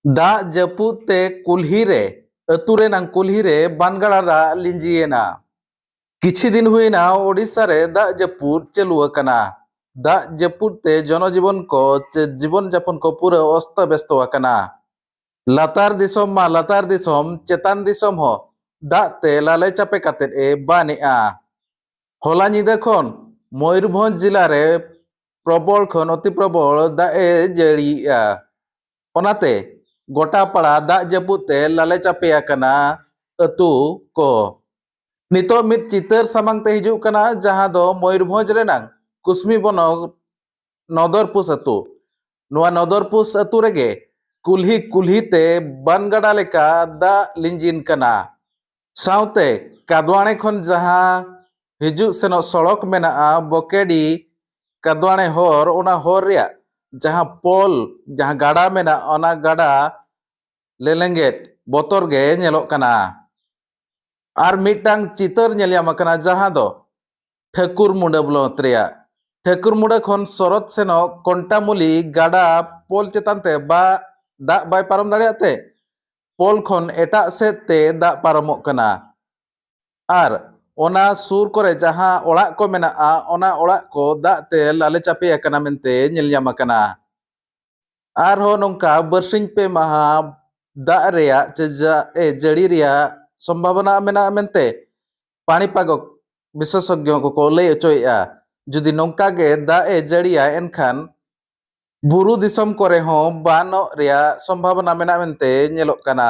ᱫᱟᱜ ᱡᱟᱹᱯᱩᱫ ᱛᱮ ᱟᱹᱛᱩ ᱨᱮᱱᱟᱜ ᱠᱩᱞᱦᱤ ᱨᱮ ᱵᱟᱱᱜᱟᱰᱟ ᱫᱟᱜ ᱞᱤᱸᱡᱤᱭᱮᱱᱟ। ᱠᱤᱪᱷᱩ ᱫᱤᱱ ᱦᱩᱭᱱᱟ ओडिशा रे दाग जापुद चालू अकना। दाग जापुद ते जनजीवन को जीवन जापन को पूरा अस्त व्यस्त अकना। लातार दिसोम मा लातार दिसोम चेतान दिसोम हो दाग ते लाले चापे काते ए बानेआ। होला निदा खन मयूरभंज जिला रे प्रबल खन अति प्रबल दाग ए जड़ीआ। ओनाते गोटा पाड़ा दाग जापुद ते लाले चापे अकना अतु को। नितो मित चितर सामांग ते हिजुग कना जहां दो मयूरभंज रेनांग कुसमी बनोग नदरपुस अतु। नुआ नदरपुस अतु रेगे कुल्ही कुल्ही ते बानगड़ा लेका दा लिंजिन कना। साउते कादवाणे खन जहां हिजुग सेनो सड़क मेना बकेडी कादवाणे होर ओना होर रिया जहां पोल जहां गाड़ा मेना ओना गाड़ा लेलेंगेट बोतर गे नेलोग कना। और मिटांग चितर नेलियामकना जहां दो ठाकुरमुंडा ब्लॉक रेया। ठाकुरमुंडा खन सरत सेनो कंटामुली गाड़ा पोल चेतानते बा दाग बाय पारम दाड़ेयाते पोल खन एटा सेद ते दाग पारमोग कना। और ओना सुर करे जहां ओड़ाग को मेना ओना ओड़ाग को दाग ते लाले चापे अकना मेनते नेलयामकना। और हो नोंका बरसिंग पे महा दाग रेया जड़ी रेया संभावना मेना मेनते पानीपाग विशेषज्ञ को लय अचोया। जुदी नोंका गे दाग ए जड़िया एनखान बुरु दिसम करे हो बानो रेया संभावना मेना मेनते नेलोग कना।